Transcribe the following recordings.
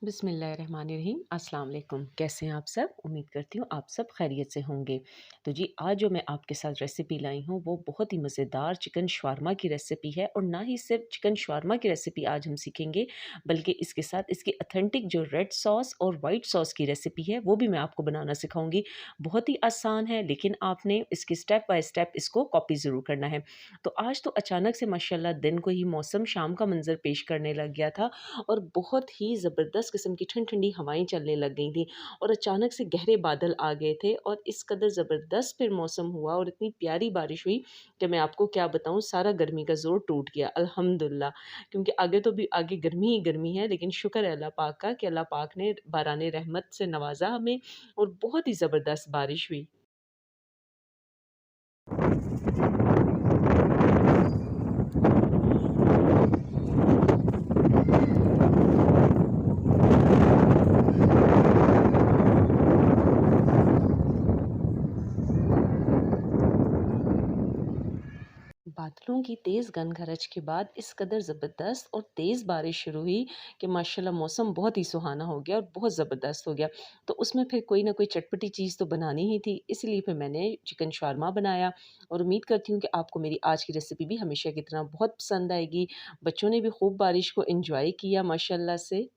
बिस्मिल्लाहिर्रहमानिर्रहीम अस्सलाम वालेकुम। कैसे हैं आप सब? उम्मीद करती हूँ आप सब खैरियत से होंगे। तो जी आज जो मैं आपके साथ रेसिपी लाई हूँ वो बहुत ही मज़ेदार चिकन शवारमा की रेसिपी है और ना ही सिर्फ चिकन शवारमा की रेसिपी आज हम सीखेंगे बल्कि इसके साथ इसकी ऑथेंटिक जो रेड सॉस और वाइट सॉस की रेसिपी है वो भी मैं आपको बनाना सिखाऊंगी। बहुत ही आसान है लेकिन आपने इसकी स्टेप बाय स्टेप इसको कॉपी ज़रूर करना है। तो आज तो अचानक से माशाल्लाह दिन को ही मौसम शाम का मंज़र पेश करने लग गया था और बहुत ही ज़बरदस्त किस्म की ठंडी-ठंडी हवाएँ चलने लग गई थी और अचानक से गहरे बादल आ गए थे और इस कदर ज़बरदस्त फिर मौसम हुआ और इतनी प्यारी बारिश हुई कि मैं आपको क्या बताऊँ, सारा गर्मी का ज़ोर टूट गया अल्हम्दुलिल्लाह। क्योंकि आगे तो भी आगे गर्मी ही गर्मी है, लेकिन शुक्र है अल्लाह पाक का कि अल्लाह पाक ने बाराने रहमत से नवाज़ा हमें और बहुत ही ज़बरदस्त बारिश हुई। बादलों की तेज़ गनगरज के बाद इस कदर ज़बरदस्त और तेज़ बारिश शुरू हुई कि माशाल्लाह मौसम बहुत ही सुहाना हो गया और बहुत ज़बरदस्त हो गया। तो उसमें फिर कोई ना कोई चटपटी चीज़ तो बनानी ही थी, इसलिए फिर मैंने चिकन शारमा बनाया और उम्मीद करती हूँ कि आपको मेरी आज की रेसिपी भी हमेशा की तरह बहुत पसंद आएगी। बच्चों ने भी खूब बारिश को एन्जॉय किया माशाल्लाह से।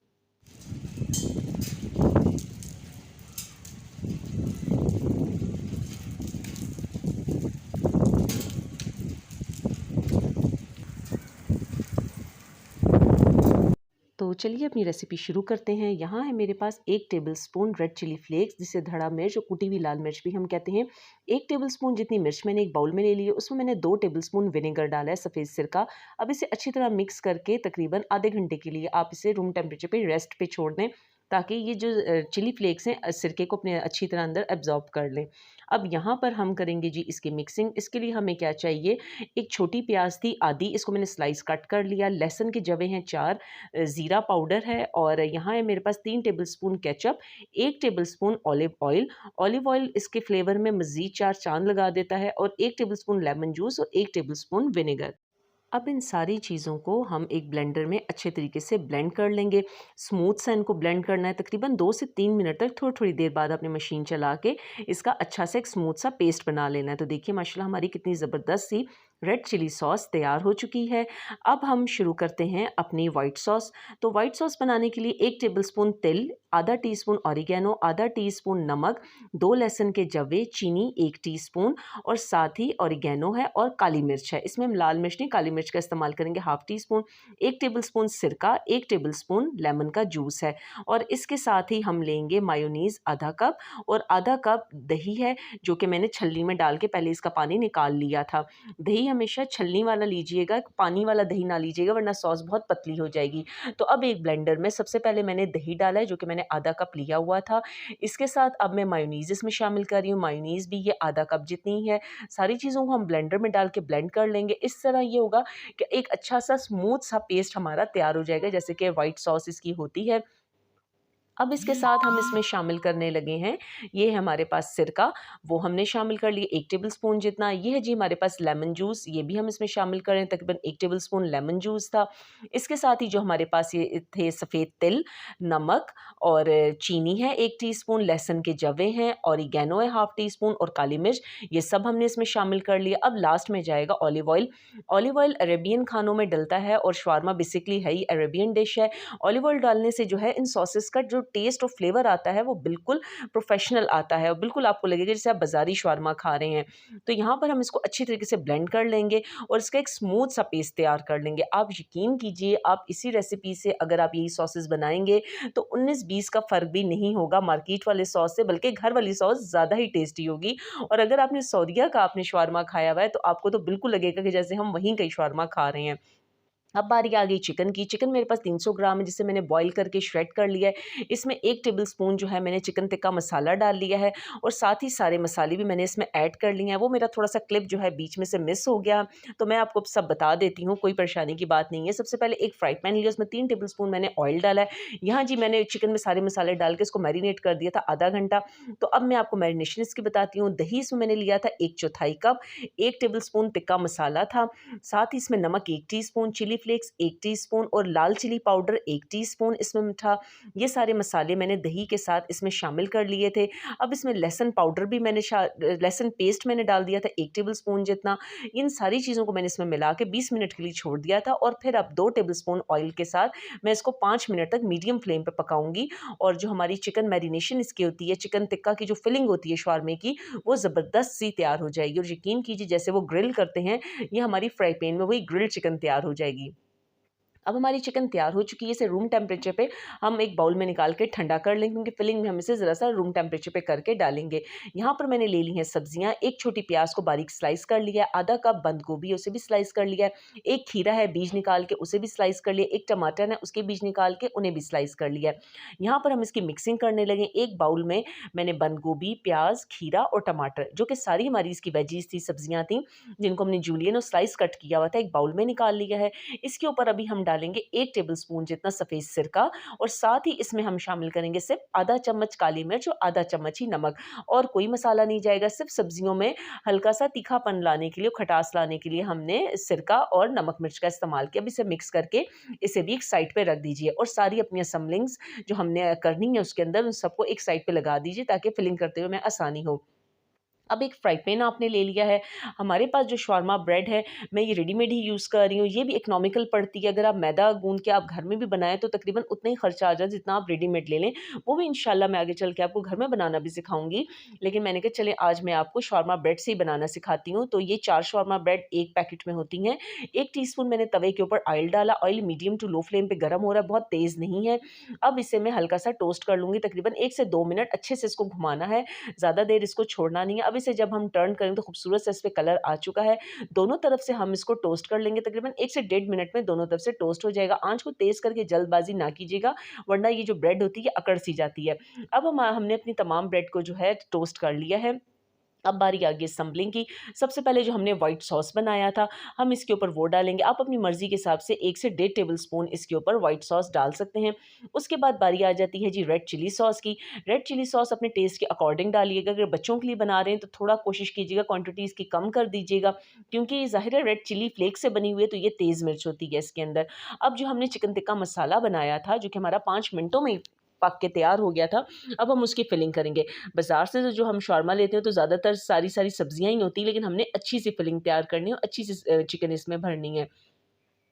तो चलिए अपनी रेसिपी शुरू करते हैं। यहाँ है मेरे पास 1 टेबलस्पून रेड चिली फ्लेक्स, जिसे धड़ा मिर्च और कुटी हुई लाल मिर्च भी हम कहते हैं। 1 टेबलस्पून जितनी मिर्च मैंने एक बाउल में ले ली है, उसमें मैंने 2 टेबलस्पून विनेगर डाला है, सफ़ेद सिरका। अब इसे अच्छी तरह मिक्स करके तकरीबन आधे घंटे के लिए आप इसे रूम टेम्परेचर पे रेस्ट पे छोड़ दें, ताकि ये जो चिली फ्लेक्स हैं सिरके को अपने अच्छी तरह अंदर एब्ज़ॉर्ब कर लें। अब यहाँ पर हम करेंगे जी इसकी मिक्सिंग। इसके लिए हमें क्या चाहिए, एक छोटी प्याज़ थी आधी, इसको मैंने स्लाइस कट कर लिया। लहसुन के जवे हैं 4, ज़ीरा पाउडर है और यहाँ है मेरे पास 3 tablespoon ketchup, 1 tablespoon olive oil. Olive oil इसके फ्लेवर में मज़ीद 4 चाँद लगा देता है और 1 टेबलस्पून लेमन जूस और 1 टेबलस्पून विनेगर। अब इन सारी चीज़ों को हम एक ब्लेंडर में अच्छे तरीके से ब्लेंड कर लेंगे। स्मूथ सा इनको ब्लेंड करना है, तकरीबन 2 से 3 मिनट तक थोड़ी-थोड़ी देर बाद अपनी मशीन चला के इसका अच्छा से एक स्मूथ सा पेस्ट बना लेना है। तो देखिए माशाल्लाह हमारी कितनी ज़बरदस्त सी रेड चिली सॉस तैयार हो चुकी है। अब हम शुरू करते हैं अपनी व्हाइट सॉस। तो व्हाइट सॉस बनाने के लिए 1 टेबलस्पून तिल, आधा टीस्पून ऑरिगैनो, आधा टीस्पून नमक, 2 लहसुन के जवे, चीनी 1 टीस्पून और साथ ही ऑरिगैनो है और काली मिर्च है। इसमें हम लाल मिर्च नहीं, काली मिर्च का इस्तेमाल करेंगे, हाफ़ टी स्पून। 1 टेबलस्पून सिरका, 1 टेबलस्पून लेमन का जूस है और इसके साथ ही हम लेंगे मायोनीज़ आधा कप और आधा कप दही है, जो कि मैंने छलनी में डाल के पहले इसका पानी निकाल लिया था। दही हमेशा छलनी वाला लीजिएगा, पानी वाला दही ना लीजिएगा, वरना सॉस बहुत पतली हो जाएगी। तो अब एक ब्लेंडर में सबसे पहले मैंने दही डाला है, जो कि मैंने आधा कप लिया हुआ था। इसके साथ अब मैं मायोनीज़ इसमें शामिल कर रही हूँ, मायोनीज़ भी ये आधा कप जितनी ही है। सारी चीज़ों को हम ब्लेंडर में डाल के ब्लेंड कर लेंगे। इस तरह ये होगा कि एक अच्छा सा स्मूथ सा पेस्ट हमारा तैयार हो जाएगा, जैसे कि व्हाइट सॉस इसकी होती है। अब इसके साथ हम इसमें शामिल करने लगे हैं, ये है हमारे पास सिरका, वो हमने शामिल कर लिया 1 टेबलस्पून जितना। ये है जी हमारे पास लेमन जूस, ये भी हम इसमें शामिल करें, तकरीबन 1 टेबलस्पून लेमन जूस था। इसके साथ ही जो हमारे पास ये थे सफ़ेद तिल, नमक और चीनी है 1 टीस्पून, लहसुन के जवे हैं, ऑरिगैनो है हाफ़ टी स्पून और काली मिर्च, ये सब हमने इसमें शामिल कर लिया। अब लास्ट में जाएगा olive oil. Olive oil Arabian खानों में डलता है और शवारमा बेसिकली है ही अरेबियन डिश है। ऑलिव ऑयल डालने से जो है इन सॉसेस का जो टेस्ट और फ्लेवर आता है वो बिल्कुल प्रोफेशनल आता है और बिल्कुल आपको लगेगा जैसे आप बाज़ारी शवारमा खा रहे हैं। तो यहाँ पर हम इसको अच्छी तरीके से ब्लेंड कर लेंगे और इसका एक स्मूथ सा पेस्ट तैयार कर लेंगे। आप यकीन कीजिए, आप इसी रेसिपी से अगर आप यही सॉसेस बनाएँगे तो 19-20 का फ़र्क भी नहीं होगा मार्केट वाले सॉस से, बल्कि घर वाली सॉस ज़्यादा ही टेस्टी होगी। और अगर आपने सऊदीया का आपने शवारमा खाया हुआ है तो आपको तो बिल्कुल लगेगा कि जैसे हम वहीं का ही शवारमा खा रहे हैं। अब बारी आ गई चिकन की। चिकन मेरे पास 300 ग्राम है, जिसे मैंने बॉयल करके श्रेड कर लिया है। इसमें 1 टेबलस्पून जो है मैंने चिकन टिक्का मसाला डाल लिया है और साथ ही सारे मसाले भी मैंने इसमें ऐड कर लिए हैं। वो मेरा थोड़ा-सा क्लिप जो है बीच में से मिस हो गया, तो मैं आपको सब बता देती हूँ, कोई परेशानी की बात नहीं है। सबसे पहले एक फ्राई पैन लिया, उसमें 3 टेबलस्पून मैंने ऑयल डाला है। यहाँ जी मैंने चिकन में सारे मसाले डाल के इसको मैरिनेट कर दिया था आधा घंटा। तो अब मैं आपको मैरिनेशन इसकी बताती हूँ। दही इसमें मैंने लिया था 1/4 कप, 1 टेबलस्पून टिक्का मसाला था, साथ ही इसमें नमक 1 टीस्पून, चिली फ्लेक्स 1 टीस्पून और लाल चिली पाउडर 1 टीस्पून इसमें था। ये सारे मसाले मैंने दही के साथ इसमें शामिल कर लिए थे। अब इसमें लहसुन पाउडर भी लहसुन पेस्ट मैंने डाल दिया था 1 टेबलस्पून जितना। इन सारी चीज़ों को मैंने इसमें मिला के 20 मिनट के लिए छोड़ दिया था और फिर अब 2 टेबलस्पून ऑयल के साथ मैं इसको 5 मिनट तक मीडियम फ्लेम पे पकाऊंगी। और जो हमारी चिकन मैरिनेशन इसकी होती है, चिकन टिक्का की जो फिलिंग होती है शवारमे की, वो ज़बरदस्त सी तैयार हो जाएगी। और यकीन कीजिए जैसे वो ग्रिल करते हैं, ये हमारी फ्राई पैन में वही ग्रिल्ड चिकन तैयार हो जाएगी। अब हमारी चिकन तैयार हो चुकी है। इसे रूम टेम्परेचर पे हम एक बाउल में निकाल के ठंडा कर लेंगे, क्योंकि फिलिंग में हम इसे ज़रा सा रूम टेम्परेचर पे करके डालेंगे। यहाँ पर मैंने ले ली हैं सब्जियाँ। एक छोटी प्याज को बारीक स्लाइस कर लिया है, आधा कप बंद गोभी उसे भी स्लाइस कर लिया है, एक खीरा है बीज निकाल के उसे भी स्लाइस कर लिया, एक टमाटर है उसके बीज निकाल के उन्हें भी स्लाइस कर लिया है। यहाँ पर हम इसकी मिक्सिंग करने लगे। एक बाउल में मैंने बंद गोभी, प्याज, खीरा और टमाटर, जो कि सारी हमारी इसकी वेजीज थी, सब्जियाँ थी, जिनको हमने जूलियन और स्लाइस कट किया हुआ था, एक बाउल में निकाल लिया है। इसके ऊपर अभी हम डालेंगे 1 टेबलस्पून जितना सफ़ेद सिरका और साथ ही इसमें हम शामिल करेंगे सिर्फ आधा चम्मच काली मिर्च और आधा चम्मच ही नमक। और कोई मसाला नहीं जाएगा, सिर्फ सब्जियों में हल्का सा तीखापन लाने के लिए, खटास लाने के लिए हमने सिरका और नमक मिर्च का इस्तेमाल किया। अब इसे मिक्स करके इसे भी एक साइड पे रख दीजिए और सारी अपनी असम्बलिंग्स जो हमने करनी है उसके अंदर उन सबको एक साइड पे लगा दीजिए, ताकि फिलिंग करते हुए हमें आसानी हो। अब एक फ्राई पैन आपने ले लिया है। हमारे पास जो शवारमा ब्रेड है, मैं ये रेडीमेड ही यूज़ कर रही हूँ। ये भी इकोनॉमिकल पड़ती है। अगर आप मैदा गूँध के आप घर में भी बनाएँ तो तकरीबन उतना ही खर्चा आ जाए जितना आप रेडीमेड ले लें। वो भी इंशाल्लाह मैं आगे चल के आपको घर में बनाना भी सिखाऊँगी। लेकिन मैंने कहा चलें आज मैं आपको शवारमा ब्रेड से ही बनाना सिखाती हूँ। तो ये 4 शवारमा ब्रेड 1 पैकेट में होती हैं। 1 टीस्पून मैंने तवे के ऊपर ऑयल डाला। Oil medium to low flame पे गरम हो रहा है, बहुत तेज़ नहीं है। अब इसे मैं हल्का सा टोस्ट कर लूँगी, तकरीबन 1 से 2 मिनट अच्छे से इसको घुमाना है। ज़्यादा देर इसको छोड़ना नहीं है। अब इसे जब हम टर्न करेंगे तो खूबसूरत सा इस पे कलर आ चुका है। दोनों तरफ से हम इसको टोस्ट कर लेंगे, तकरीबन 1 से 1.5 मिनट में दोनों तरफ से टोस्ट हो जाएगा। आँच को तेज़ करके जल्दबाज़ी ना कीजिएगा, वरना ये जो ब्रेड होती है अकड़ सी जाती है। अब हमने अपनी तमाम ब्रेड को जो है टोस्ट कर लिया है। अब बारी आ गई असम्बलिंग की। सबसे पहले जो हमने व्हाइट सॉस बनाया था, हम इसके ऊपर वो डालेंगे। आप अपनी मर्ज़ी के हिसाब से 1 से 1.5 टेबलस्पून इसके ऊपर व्हाइट सॉस डाल सकते हैं। उसके बाद बारी आ जाती है जी रेड चिली सॉस की। रेड चिली सॉस अपने टेस्ट के अकॉर्डिंग डालिएगा। अगर बच्चों के लिए बना रहे हैं तो थोड़ा कोशिश कीजिएगा क्वांटिटी इसकी कम कर दीजिएगा, क्योंकि ज़ाहिर है रेड चिली फ्लेक्स से बनी हुई है तो ये तेज़ मिर्च होती है इसके अंदर। अब जो हमने चिकन टिक्का मसाला बनाया था, जो कि हमारा 5 मिनटों में पक के तैयार हो गया था, अब हम उसकी फिलिंग करेंगे। बाज़ार से जो हम शॉर्मा लेते हैं तो ज़्यादातर सारी सब्जियाँ ही होती हैं, लेकिन हमने अच्छी सी फिलिंग तैयार करनी है और अच्छी सी चिकन इसमें भरनी है।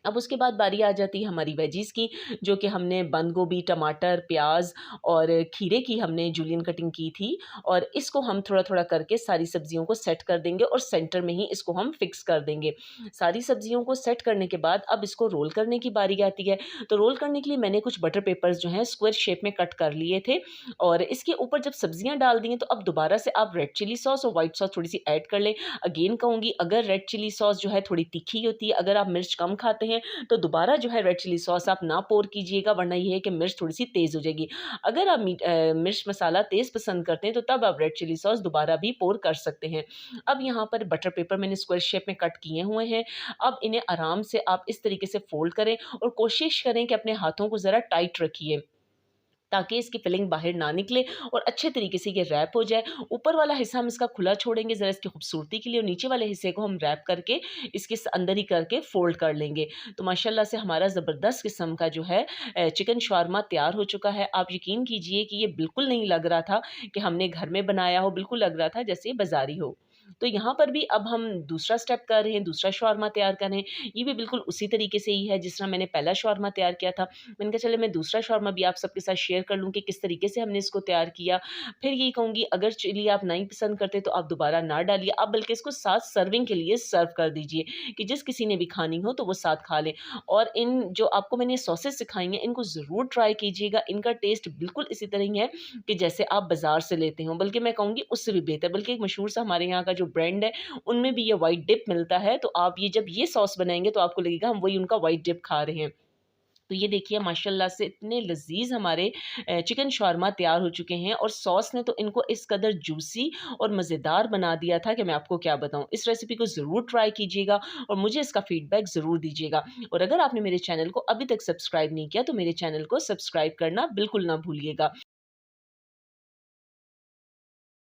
अब उसके बाद बारी आ जाती है हमारी वेजीज़ की, जो कि हमने बंद गोभी, टमाटर, प्याज और खीरे की हमने जूलियन कटिंग की थी। और इसको हम थोड़ा-थोड़ा करके सारी सब्जियों को सेट कर देंगे और सेंटर में ही इसको हम फिक्स कर देंगे। सारी सब्जियों को सेट करने के बाद अब इसको रोल करने की बारी आती है। तो रोल करने के लिए मैंने कुछ बटर पेपर्स जो हैं स्क्वायर शेप में कट कर लिए थे और इसके ऊपर जब सब्जियाँ डाल दी हैं तो अब दोबारा से आप रेड चिली सॉस और व्हाइट सॉस थोड़ी-सी ऐड कर लें। अगेन कहूँगी, अगर रेड चिली सॉस जो है थोड़ी तीखी होती है, अगर आप मिर्च कम खाते हैं तो दोबारा जो है रेड चिली सॉस आप ना पोर कीजिएगा, वरना ये है कि मिर्च थोड़ी-सी तेज़ हो जाएगी। अगर आप मिर्च मसाला तेज़ पसंद करते हैं तो तब आप रेड चिली सॉस दोबारा भी पोर कर सकते हैं। अब यहाँ पर बटर पेपर मैंने स्क्वायर शेप में कट किए हुए हैं। अब इन्हें आराम से आप इस तरीके से फ़ोल्ड करें और कोशिश करें कि अपने हाथों को ज़रा टाइट रखिए, ताकि इसकी फिलिंग बाहर ना निकले और अच्छे तरीके से ये रैप हो जाए। ऊपर वाला हिस्सा हम इसका खुला छोड़ेंगे ज़रा इसकी खूबसूरती के लिए, और नीचे वाले हिस्से को हम रैप करके इसके अंदर ही करके फ़ोल्ड कर लेंगे। तो माशाल्लाह से हमारा ज़बरदस्त किस्म का जो है चिकन शावरमा तैयार हो चुका है। आप यकीन कीजिए कि ये बिल्कुल नहीं लग रहा था कि हमने घर में बनाया हो, बिल्कुल लग रहा था जैसे बाज़ारी हो। तो यहाँ पर भी अब हम दूसरा स्टेप कर रहे हैं, दूसरा शावरमा तैयार कर रहे हैं। ये भी बिल्कुल उसी तरीके से ही है जिस तरह मैंने पहला शावरमा तैयार किया था। मैंने कहा चले मैं दूसरा शॉर्मा भी आप सबके साथ शेयर कर लूँ कि किस तरीके से हमने इसको तैयार किया। फिर यही कहूँगी, अगर चिली आप नहीं पसंद करते तो आप दोबारा ना डालिए, आप बल्कि इसको साथ सर्विंग के लिए सर्व कर दीजिए कि जिस किसी ने भी खानी हो तो वो साथ खा ले। और इन जो आपको मैंने सॉसेस सिखाई हैं इनको ज़रूर ट्राई कीजिएगा। इनका टेस्ट बिल्कुल इसी तरह ही है कि जैसे आप बाज़ार से लेते हो, बल्कि मैं कहूँगी उससे भी बेहतर। बल्कि एक मशहूर सा हमारे यहाँ का जो ब्रांड है उनमें भी ये व्हाइट डिप मिलता है, तो आप ये जब ये सॉस बनाएँगे तो आपको लगेगा हम वही उनका व्हाइट डिप खा रहे हैं। तो ये देखिए माशाल्लाह से इतने लज़ीज़ हमारे चिकन शावरमा तैयार हो चुके हैं और सॉस ने तो इनको इस कदर जूसी और मज़ेदार बना दिया था कि मैं आपको क्या बताऊँ। इस रेसिपी को ज़रूर ट्राई कीजिएगा और मुझे इसका फ़ीडबैक ज़रूर दीजिएगा। और अगर आपने मेरे चैनल को अभी तक सब्सक्राइब नहीं किया तो मेरे चैनल को सब्सक्राइब करना बिल्कुल ना भूलिएगा।